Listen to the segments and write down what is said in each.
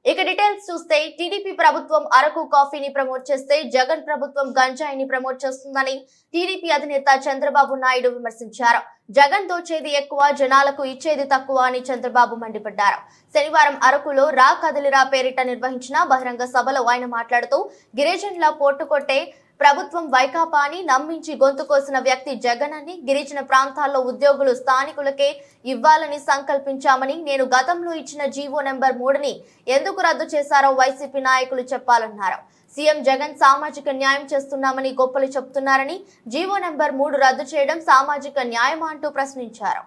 ఇక డీటెయిల్స్ చూస్తే టీడీపీ ప్రభుత్వం అరకు కాఫీని ప్రమోట్ చేస్తే జగన్ ప్రభుత్వం గంజాయిని ప్రమోట్ చేస్తుందని టీడీపీ అధినేత చంద్రబాబు నాయుడు విమర్శించారు. జగన్ దోచేది ఎక్కువ, జనాలకు ఇచ్చేది తక్కువ అని చంద్రబాబు మండిపడ్డారు. శనివారం అరకులో రా కదలిరా పేరిట నిర్వహించిన బహిరంగ సభలో ఆయన మాట్లాడుతూ గిరిజనుల పోట్టుకొట్టే ప్రభుత్వం వైకాపాని నమ్మించి గొంతు కోసిన వ్యక్తి జగన్ అని, గిరిజన ప్రాంతాల్లో ఉద్యోగులు స్థానికులకే ఇవ్వాలని సంకల్పించామని, నేను గతంలో ఇచ్చిన జీవో నెంబర్ 3ని ఎందుకు రద్దు చేశారో వైసీపీ నాయకులు చెప్పాలన్నారు. సీఎం జగన్ సామాజిక న్యాయం చేస్తున్నామని గొప్పలు చెబుతున్నారని, జీవో నెంబర్ 3 రద్దు చేయడం సామాజిక న్యాయమా అంటూ ప్రశ్నించారు.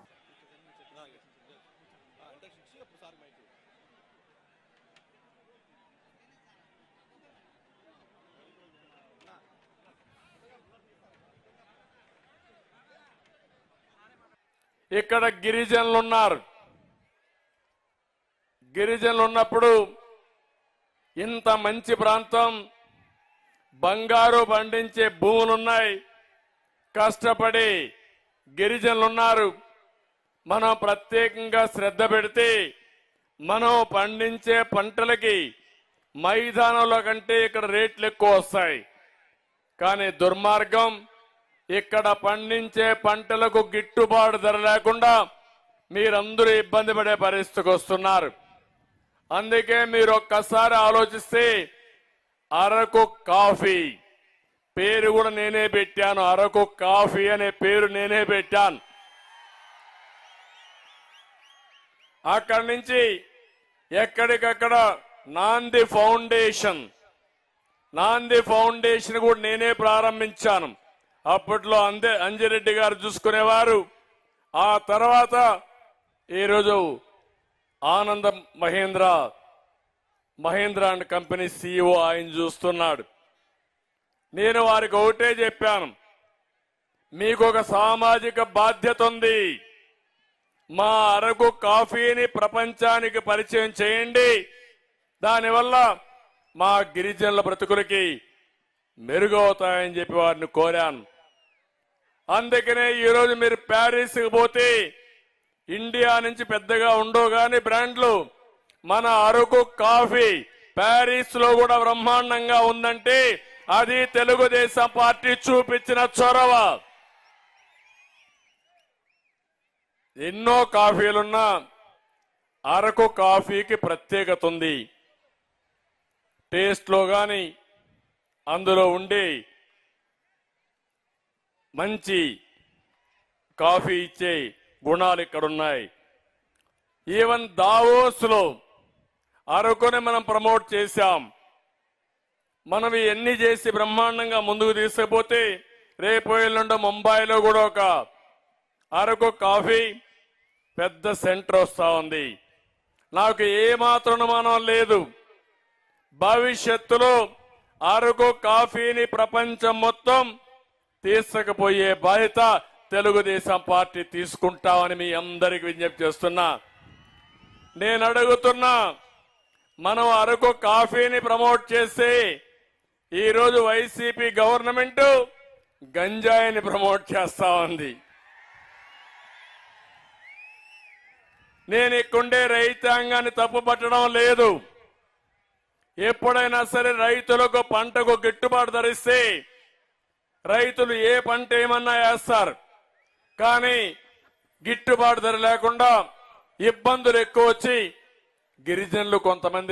ఇక్కడ గిరిజనులు ఉన్నారు. గిరిజనులు ఉన్నప్పుడు ఇంత మంచి ప్రాంతం, బంగారు పండించే భూములున్నాయి, కష్టపడి గిరిజనులు ఉన్నారు. మనం ప్రత్యేకంగా శ్రద్ధ పెడితే మనం పండించే పంటలకి మైదానంలో కంటే ఇక్కడ రేట్లు ఎక్కువ వస్తాయి. కానీ దుర్మార్గం, ఇక్కడ పండించే పంటలకు గిట్టుబాటు ధర లేకుండా మీరందరూ ఇబ్బంది పడే పరిస్థితికి వస్తున్నారు. అందుకే మీరు ఒక్కసారి ఆలోచిస్తే అరకు కాఫీ పేరు కూడా నేనే పెట్టాను. అరకు కాఫీ అనే పేరు నేనే పెట్టాను. అక్కడి నుంచి ఎక్కడికక్కడ నాంది ఫౌండేషన్ కూడా నేనే ప్రారంభించాను. అప్పట్లో అంజిరెడ్డి గారు చూసుకునేవారు. ఆ తర్వాత ఈరోజు ఆనంద మహేంద్ర అండ్ కంపెనీ CEO ఆయన చూస్తున్నాడు. నేను వారికి ఒకటే చెప్పాను, మీకు ఒక సామాజిక బాధ్యత ఉంది. మా అరకు కాఫీని ప్రపంచానికి పరిచయం చేయండి. దానివల్ల మా గిరిజనుల బ్రతుకులకి మెరుగవుతాయని చెప్పి వారిని కోరాను. అందుకనే ఈరోజు మీరు ప్యారిస్కి పోతే ఇండియా నుంచి పెద్దగా ఉండవు గాని బ్రాండ్లు, మన అరకు కాఫీ ప్యారిస్ లో కూడా బ్రహ్మాండంగా ఉందంటే అది తెలుగుదేశం పార్టీ చూపించిన చొరవ. ఎన్నో కాఫీలున్నా అరకు కాఫీకి ప్రత్యేకత ఉంది. టేస్ట్ లో గాని అందులో ఉండే మంచి కాఫీ ఇచ్చే గుణాలు ఇక్కడ ఉన్నాయి. ఈవెన్ దావోస్ లో అరకుని మనం ప్రమోట్ చేశాం. మనం ఎన్ని చేసి బ్రహ్మాండంగా ముందుకు తీసుకుపోతే రేపు ఎల్లుండి ముంబైలో కూడా ఒక అరకు కాఫీ పెద్ద సెంటర్ వస్తా ఉంది. నాకు ఏమాత్రం అనుమానం లేదు, భవిష్యత్తులో అరకు కాఫీని ప్రపంచం మొత్తం తీసుకుపోయే బాధ్యత తెలుగుదేశం పార్టీ తీసుకుంటామని మీ అందరికి విజ్ఞప్తి చేస్తున్నా. నేను అడుగుతున్నా, మనం అరకు కాఫీని ప్రమోట్ చేస్తే ఈరోజు వైసీపీ గవర్నమెంట్ గంజాయిని ప్రమోట్ చేస్తా ఉంది. నేను ఇక్కడుండే రైతాంగాన్ని తప్పు పట్టడం లేదు. ఎప్పుడైనా సరే రైతులకు పంటకు గిట్టుబాటు ధరిస్తే రైతులు ఏ పంట ఏమన్నా వేస్తారు. కానీ గిట్టుబాటు ధర లేకుండా ఇబ్బందులు ఎక్కువ వచ్చి గిరిజనులు కొంతమంది